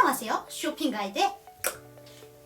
안녕하세요. 쇼핑 가이드의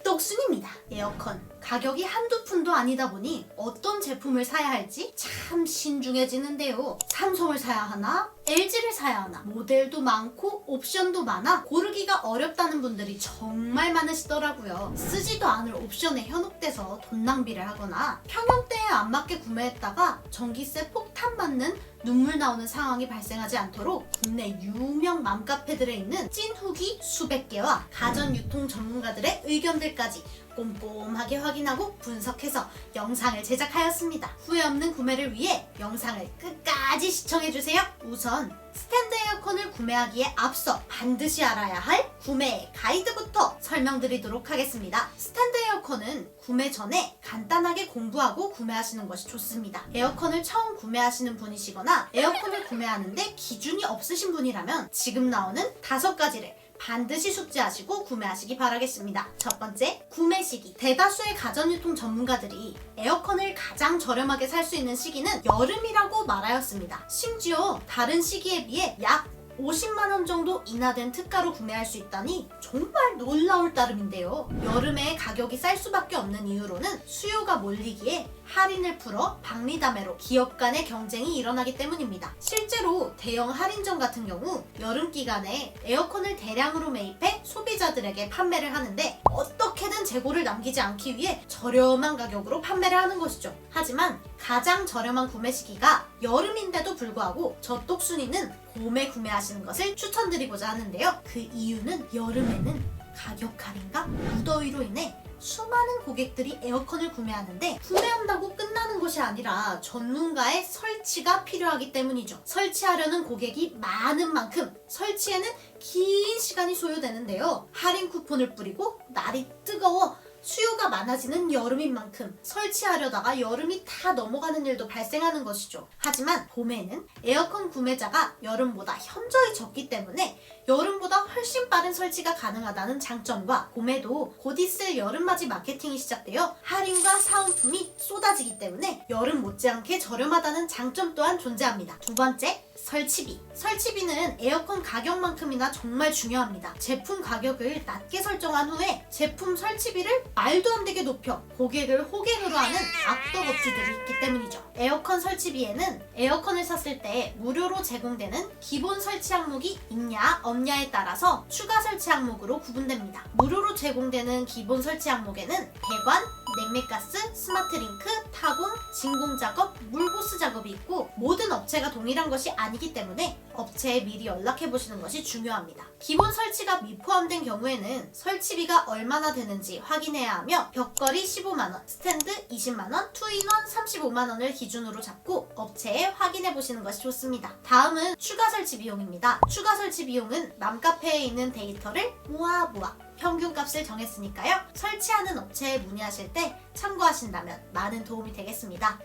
똑순입니다. 에어컨 가격이 한두 푼도 아니다 보니 어떤 제품을 사야 할지 참 신중해지는데요. 삼성을 사야 하나? LG를 사야 하나? 모델도 많고 옵션도 많아 고르기가 어렵다는 분들이 정말 많으시더라고요. 쓰지도 않을 옵션에 현혹돼서 돈 낭비를 하거나 평형대에 안 맞게 구매했다가 전기세 폭탄 맞는 눈물 나오는 상황이 발생하지 않도록 국내 유명 맘카페들에 있는 찐 후기 수백 개와 가전 유통 전문가들의 의견들까지 꼼꼼하게 확인하고 분석해서 영상을 제작하였습니다. 후회 없는 구매를 위해 영상을 끝까지 시청해주세요. 우선 스탠드 에어컨을 구매하기에 앞서 반드시 알아야 할 구매 가이드부터 설명드리도록 하겠습니다. 스탠드 에어컨은 구매 전에 간단하게 공부하고 구매하시는 것이 좋습니다. 에어컨을 처음 구매하시는 분이시거나 에어컨을 구매하는데 기준이 없으신 분이라면 지금 나오는 5가지를 반드시 숙지하시고 구매하시기 바라겠습니다. 첫 번째, 구매 시기. 대다수의 가전유통 전문가들이 에어컨을 가장 저렴하게 살 수 있는 시기는 여름이라고 말하였습니다. 심지어 다른 시기에 비해 약 50만원 정도 인하된 특가로 구매할 수 있다니 정말 놀라울 따름인데요. 여름에 가격이 쌀 수밖에 없는 이유로는 수요가 몰리기에 할인을 풀어 박리담회로 기업 간의 경쟁이 일어나기 때문입니다. 실제로 대형 할인점 같은 경우 여름 기간에 에어컨을 대량으로 매입해 소비자들에게 판매를 하는데 어떻게든 재고를 남기지 않기 위해 저렴한 가격으로 판매를 하는 것이죠. 하지만 가장 저렴한 구매 시기가 여름인데도 불구하고 저 똑순이는 봄에 구매하시는 것을 추천드리고자 하는데요. 그 이유는 여름에는 가격 할인과 무더위로 인해 수많은 고객들이 에어컨을 구매하는데 구매한다고 끝나는 것이 아니라 전문가의 설치가 필요하기 때문이죠. 설치하려는 고객이 많은 만큼 설치에는 긴 시간이 소요되는데요. 할인 쿠폰을 뿌리고 날이 뜨거워 수요가 많아지는 여름인 만큼 설치하려다가 여름이 다 넘어가는 일도 발생하는 것이죠. 하지만 봄에는 에어컨 구매자가 여름보다 현저히 적기 때문에 여름보다 훨씬 빠른 설치가 가능하다는 장점과 봄에도 곧 있을 여름맞이 마케팅이 시작되어 할인과 사은품이 쏟아지기 때문에 여름 못지않게 저렴하다는 장점 또한 존재합니다. 두 번째, 설치비. 설치비는 에어컨 가격만큼이나 정말 중요합니다. 제품 가격을 낮게 설정한 후에 제품 설치비를 말도 안 되게 높여 고객을 호갱으로 하는 악덕업주들이 있기 때문이죠. 에어컨 설치비에는 에어컨을 샀을 때 무료로 제공되는 기본 설치 항목이 있냐 없냐에 따라서 추가 설치 항목으로 구분됩니다. 무료로 제공되는 기본 설치 항목에는 배관, 냉매가스, 스마트링크, 타공, 진공작업, 물보스 작업이 있고 모든 업체가 동일한 것이 아니기 때문에 업체에 미리 연락해보시는 것이 중요합니다. 기본 설치가 미포함된 경우에는 설치비가 얼마나 되는지 확인해야 하며 벽걸이 15만원, 스탠드 20만원, 투인원 35만원을 기준으로 잡고 업체에 확인해보시는 것이 좋습니다. 다음은 추가 설치 비용입니다. 추가 설치 비용은 맘카페에 있는 데이터를 모아 평균값을 정했으니까요. 설치하는 업체에 문의하실 때 참고하신다면 많은 도움이 되겠습니다.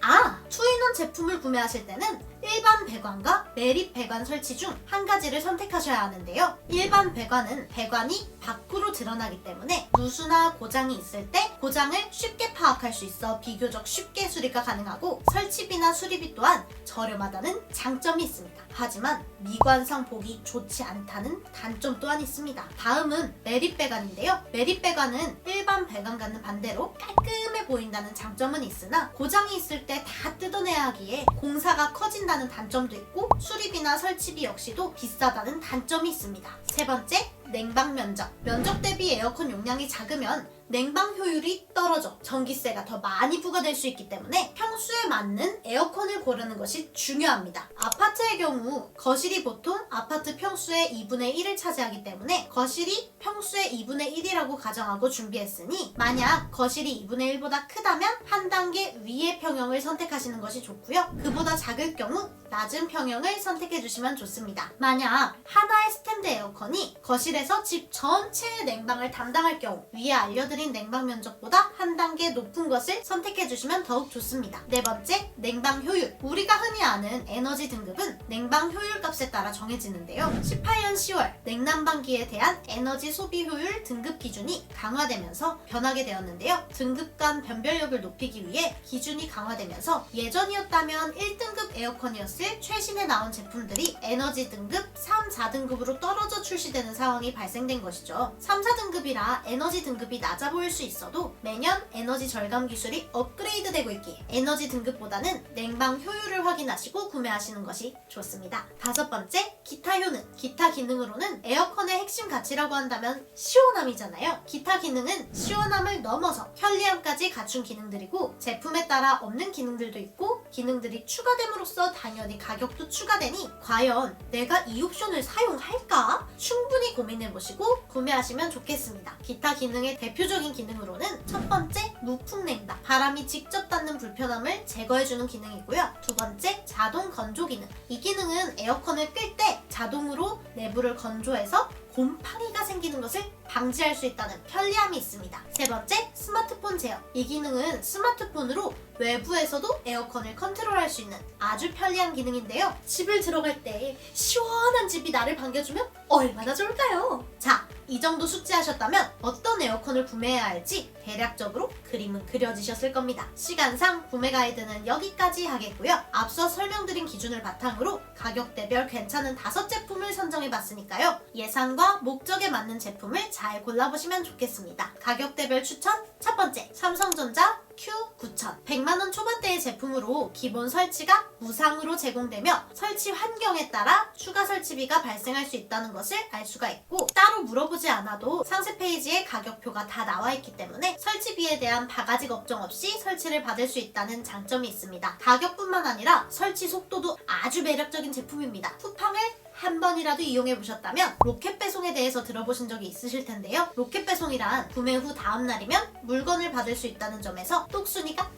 투인원 제품을 구매하실 때는 일반 배관과 매립 배관 설치 중 한 가지를 선택하셔야 하는데요. 일반 배관은 배관이 밖으로 드러나기 때문에 누수나 고장이 있을 때 고장을 쉽게 파악할 수 있어 비교적 쉽게 수리가 가능하고 설치비나 수리비 또한 저렴하다는 장점이 있습니다. 하지만 미관상 보기 좋지 않다는 단점 또한 있습니다. 다음은 매립 배관인데요. 매립 배관은 일반 배관과는 반대로 깔끔해 보인다는 장점은 있으나 고장이 있을 때 다 뜯어내야 하기에 공사가 커진다는 단점도 있고 수리비나 설치비 역시도 비싸다는 단점이 있습니다. 세 번째, 냉방 면적. 면적 대비 에어컨 용량이 작으면 냉방 효율이 떨어져 전기세가 더 많이 부과될 수 있기 때문에 평수에 맞는 에어컨을 고르는 것이 중요합니다. 아파트의 경우 거실이 보통 아파트 평수의 2분의 1을 차지하기 때문에 거실이 평수의 2분의 1이라고 가정하고 준비했으니 만약 거실이 2분의 1보다 크다면 한 단계 위의 평형을 선택하시는 것이 좋고요. 그보다 작을 경우 낮은 평형을 선택해 주시면 좋습니다. 만약 하나의 스탠드 에어컨이 거실에서 집 전체의 냉방을 담당할 경우 위에 알려드린 말씀드린 냉방 면적보다 한 단계 높은 것을 선택해주시면 더욱 좋습니다. 네 번째, 냉방 효율. 우리가 흔히 아는 에너지 등급은 냉방 효율 값에 따라 정해지는데요. 18년 10월 냉난방기에 대한 에너지 소비 효율 등급 기준이 강화되면서 변하게 되었는데요. 등급 간 변별력을 높이기 위해 기준이 강화되면서 예전이었다면 1등급 에어컨이었을 최신에 나온 제품들이 에너지 등급 3, 4등급으로 떨어져 출시되는 상황이 발생된 것이죠. 3, 4등급이라 에너지 등급이 낮아 보일 수 있어도 매년 에너지 절감 기술이 업그레이드 되고 있기에 에너지 등급보다는 냉방 효율을 확인하시고 구매하시는 것이 좋습니다. 다섯 번째, 기타 효능. 기타 기능으로는 에어컨의 핵심 가치라고 한다면 시원함이잖아요. 기타 기능은 시원함을 넘어서 편리함까지 갖춘 기능들이고 제품에 따라 없는 기능들도 있고 기능들이 추가됨으로써 당연히 가격도 추가되니 과연 내가 이 옵션을 사용할까? 충분히 고민해보시고 구매하시면 좋겠습니다. 기타 기능의 대표적인 기능으로는 첫 번째, 무풍 냉방. 바람이 직접 닿는 불편함을 제거해주는 기능이고요. 두 번째, 자동 건조 기능. 이 기능은 에어컨을 끌 때 자동으로 내부를 건조해서 곰팡이가 생기는 것을 방지할 수 있다는 편리함이 있습니다. 세 번째, 스마트폰 제어. 이 기능은 스마트폰으로 외부에서도 에어컨을 컨트롤할 수 있는 아주 편리한 기능인데요. 집을 들어갈 때 시원한 집이 나를 반겨주면 얼마나 좋을까요? 자, 이 정도 숙지하셨다면 어떤 에어컨을 구매해야 할지 대략적으로 그림은 그려지셨을 겁니다. 시간상 구매 가이드는 여기까지 하겠고요. 앞서 설명드린 기준을 바탕으로 가격대별 괜찮은 5제품을 선정해봤으니까요. 예산과 목적에 맞는 제품을 잘 골라보시면 좋겠습니다. 가격대별 추천 첫 번째, 삼성전자 Q9000. 100만원 초반대의 제품으로 기본 설치가 무상으로 제공되며 설치 환경에 따라 추가 설치비가 발생할 수 있다는 것을 알 수가 있고 따로 물어보지 않아도 상세 페이지에 가격표가 다 나와 있기 때문에 설치비에 대한 바가지 걱정 없이 설치를 받을 수 있다는 장점이 있습니다. 가격뿐만 아니라 설치 속도도 아주 매력적인 제품입니다. 쿠팡을 한 번이라도 이용해보셨다면 로켓 배송에 대해서 들어보신 적이 있으실 텐데요. 로켓 배송이란 구매 후 다음 날이면 물건을 받을 수 있다는 점에서 똑순이가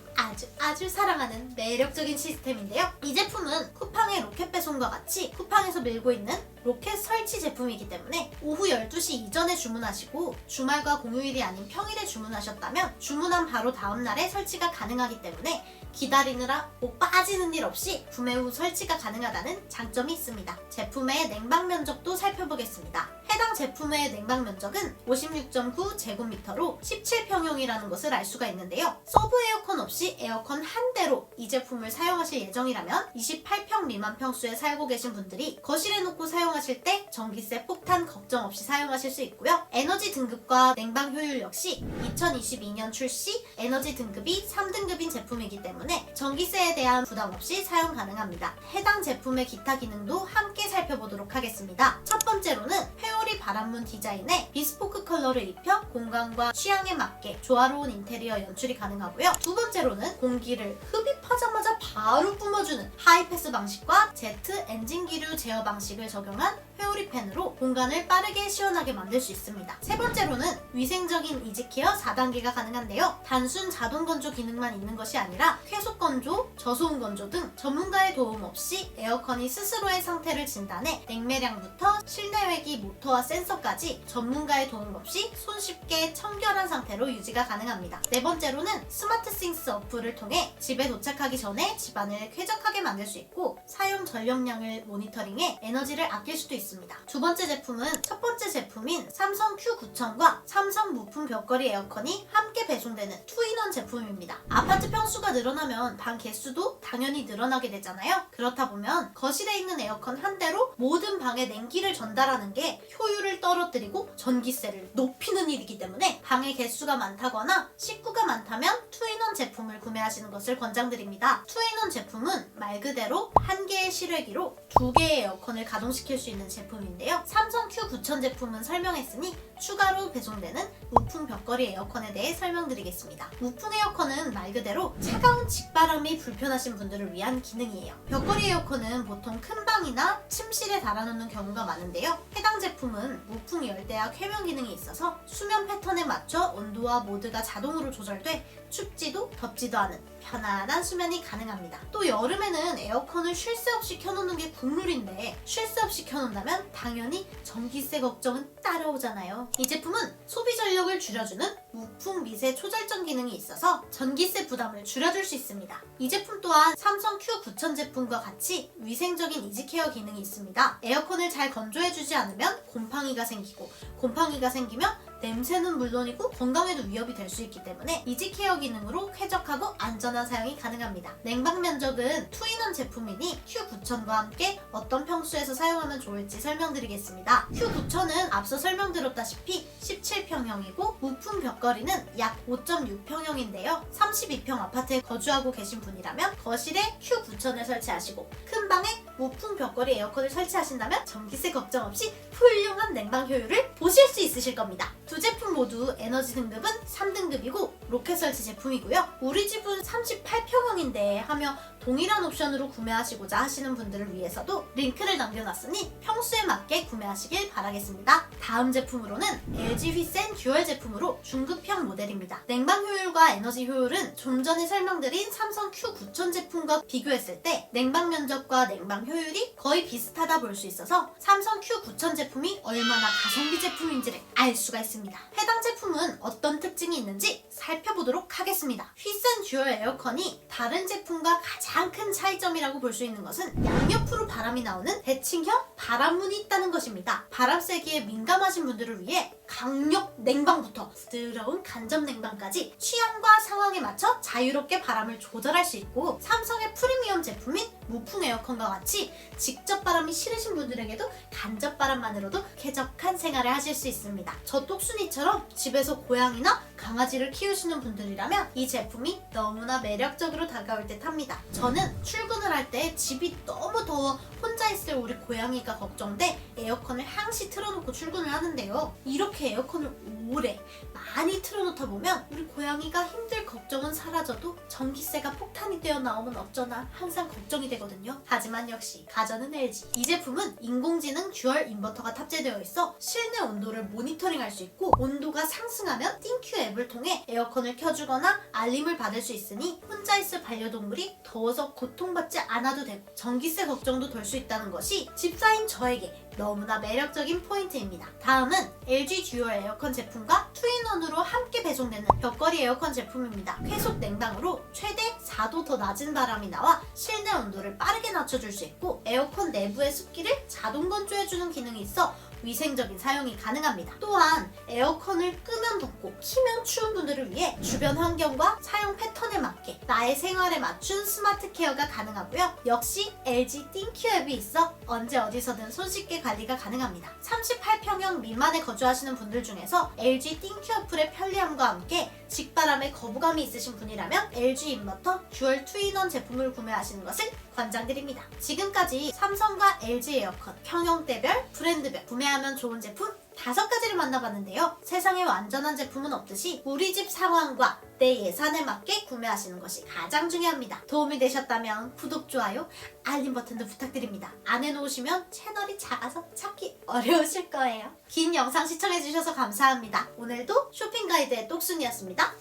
아주 사랑하는 매력적인 시스템인데요. 이 제품은 쿠팡의 로켓 배송과 같이 쿠팡에서 밀고 있는 로켓 설치 제품이기 때문에 오후 12시 이전에 주문하시고 주말과 공휴일이 아닌 평일에 주문하셨다면 주문한 바로 다음날에 설치가 가능하기 때문에 기다리느라 빠지는 일 없이 구매 후 설치가 가능하다는 장점이 있습니다. 제품의 냉방 면적도 살펴보겠습니다. 해당 제품의 냉방 면적은 56.9제곱미터로 17평형이라는 것을 알 수가 있는데요. 서브 에어컨 없이 에어컨 한 대로 이 제품을 사용하실 예정이라면 28평 미만 평수에 살고 계신 분들이 거실에 놓고 사용하실 때 전기세 폭탄 걱정 없이 사용하실 수 있고요. 에너지 등급과 냉방 효율 역시 2022년 출시 에너지 등급이 3등급인 제품이기 때문에 전기세에 대한 부담 없이 사용 가능합니다. 해당 제품의 기타 기능도 함께 살펴보도록 하겠습니다. 첫 번째로는 회오리 바람문 디자인에 비스포크 컬러를 입혀 공간과 취향에 맞게 조화로운 인테리어 연출이 가능하고요. 두 번째로는 공기를 흡입하자마자 바로 뿜어주는 하이패스 방식과 제트 엔진 기류 제어 방식을 적용한 회오리 팬으로 공간을 빠르게 시원하게 만들 수 있습니다. 세 번째로는 위생적인 이지케어 4단계가 가능한데요. 단순 자동 건조 기능만 있는 것이 아니라 쾌속 건조, 저소음 건조 등 전문가의 도움 없이 에어컨이 스스로의 상태를 진단해 냉매량부터 실내 외기 모터와 센서까지 전문가의 도움 없이 손쉽게 청결한 상태로 유지가 가능합니다. 네 번째로는 스마트 싱스 어플을 통해 집에 도착하기 전에 집안을 쾌적하게 만들 수 있고 사용 전력량을 모니터링해 에너지를 아낄 수도 있습니다. 두 번째 제품은 첫 번째 제품인 삼성 Q9000과 삼성 무풍 벽걸이 에어컨이 함께 배송되는 투인원 제품입니다. 아파트 평수가 늘어나면 방 개수도 당연히 늘어나게 되잖아요. 그렇다 보면 거실에 있는 에어컨 한 대로 모든 방에 냉기를 전달하는 게 효율을 떨어뜨리고 전기세를 높이는 일이기 때문에 방의 개수가 많다거나 식구가 많다면 투인원 제품을 구매하시는 것을 권장드립니다. 투인원 제품은 말 그대로 한 개의 실외기로 두 개의 에어컨을 가동시킬 수 있는 제품인데요. 삼성 Q9000 제품은 설명했으니 추가로 배송되는 무풍 벽걸이 에어컨에 대해 설명드리겠습니다. 무풍 에어컨은 말 그대로 차가운 직바람이 불편하신 분들을 위한 기능이에요. 벽걸이 에어컨은 보통 큰 방이나 침실에 달아놓는 경우가 많은데요. 해당 제품은 무풍 열대야 쾌면 기능이 있어서 수면 패턴에 맞춰 온도와 모드가 자동으로 조절돼 춥지도 덥지도 않은 편안한 수면이 가능합니다. 또 여름에는 에어컨을 쉴 새 없이 켜놓는 게 국룰인데 쉴 새 없이 켜놓는다면 하면 당연히 전기세 걱정은 따라오잖아요. 이 제품은 소비 전력을 줄여주는 무풍 미세 초절정 기능이 있어서 전기세 부담을 줄여줄 수 있습니다. 이 제품 또한 삼성 Q9000 제품과 같이 위생적인 이지케어 기능이 있습니다. 에어컨을 잘 건조해주지 않으면 곰팡이가 생기고, 곰팡이가 생기면 냄새는 물론이고 건강에도 위협이 될 수 있기 때문에 이지케어 기능으로 쾌적하고 안전한 사용이 가능합니다. 냉방 면적은 투인원 제품이니 Q9000과 함께 어떤 평수에서 사용하면 좋을지 설명드리겠습니다. Q9000은 앞서 설명드렸다시피 17평형이고 무풍 벽걸이는 약 5.6평형인데요. 32평 아파트에 거주하고 계신 분이라면 거실에 Q9000을 설치하시고 큰 방에 무풍 벽걸이 에어컨을 설치하신다면 전기세 걱정 없이 훌륭한 냉방 효율을 보실 수 있으실 겁니다. 두 제품 모두 에너지 등급은 3등급이고 로켓 설치 제품이고요. 우리 집은 38평형인데 하며 동일한 옵션으로 구매하시고자 하시는 분들을 위해서도 링크를 남겨놨으니 평수에 맞게 구매하시길 바라겠습니다. 다음 제품으로는 LG 휘센 듀얼 제품으로 중급형 모델입니다. 냉방 효율과 에너지 효율은 좀 전에 설명드린 삼성 Q9000 제품과 비교했을 때 냉방 면적과 냉방 효율이 거의 비슷하다 볼 수 있어서 삼성 Q9000 제품이 얼마나 가성비 제품인지를 알 수가 있습니다. 해당 제품은 어떤 특징이 있는지 살펴보도록 하겠습니다. 휘센 듀얼 에어컨이 다른 제품과 가장 큰 차이점이라고 볼 수 있는 것은 양옆으로 바람이 나오는 대칭형 바람문이 있다는 것입니다. 바람 세기에 민감하신 분들을 위해 강력 냉방부터 부드러운 간접 냉방까지 취향과 상황에 맞춰 자유롭게 바람을 조절할 수 있고, 삼성의 프리미엄 제품인 무풍 에어컨과 같이 직접 바람이 싫으신 분들에게도 간접 바람만으로도 쾌적한 생활을 하실 수 있습니다. 저 똑순이처럼 집에서 고양이나 강아지를 키우시는 분들이라면 이 제품이 너무나 매력적으로 다가올 듯 합니다. 저는 출근을 할 때 집이 너무 더워 혼자 있을 우리 고양이가 걱정돼 에어컨을 항시 틀어놓고 출근을 하는데요. 이렇게 에어컨을 오래 많이 틀어놓다 보면 우리 고양이가 힘들 걱정은 사라져도 전기세가 폭탄이 되어 나오면 어쩌나 항상 걱정이 되거든요. 하지만 역시 가전은 LG. 이 제품은 인공지능 듀얼 인버터가 탑재되어 있어 실내 온도를 모니터링할 수 있고, 온도가 상승하면 띵큐 앱을 통해 에어컨을 켜주거나 알림을 받을 수 있으니 혼자 있을 반려동물이 더워서 고통받지 않아도 되고 전기세 걱정도 덜 수 있다는 것이 집사인 저에게 너무나 매력적인 포인트입니다. 다음은 LG 듀얼 에어컨 제품과 투인원으로 함께 배송되는 벽걸이 에어컨 제품입니다. 쾌속 냉방으로 최대 4도 더 낮은 바람이 나와 실내 온도를 빠르게 낮춰줄 수 있고, 에어컨 내부의 습기를 자동 건조해주는 기능이 있어 위생적인 사용이 가능합니다. 또한 에어컨을 끄면 덥고 키면 추운 분들을 위해 주변 환경과 사용 패턴에 맞게 나의 생활에 맞춘 스마트 케어가 가능하고요. 역시 LG 띵큐 앱이 있어 언제 어디서든 손쉽게 관리가 가능합니다. 38평형 미만에 거주하시는 분들 중에서 LG 띵큐 어플의 편리함과 함께 직바람에 거부감이 있으신 분이라면 LG 인버터 듀얼 투인원 제품을 구매하시는 것을 권장드립니다. 지금까지 삼성과 LG 에어컨 평형대별, 브랜드별 구매하면 좋은 제품 5가지를 만나봤는데요. 세상에 완전한 제품은 없듯이 우리 집 상황과 내 예산에 맞게 구매하시는 것이 가장 중요합니다. 도움이 되셨다면 구독, 좋아요, 알림 버튼도 부탁드립니다. 안 해놓으시면 채널이 작아서 찾기 어려우실 거예요. 긴 영상 시청해주셔서 감사합니다. 오늘도 쇼핑 가이드의 똑순이었습니다.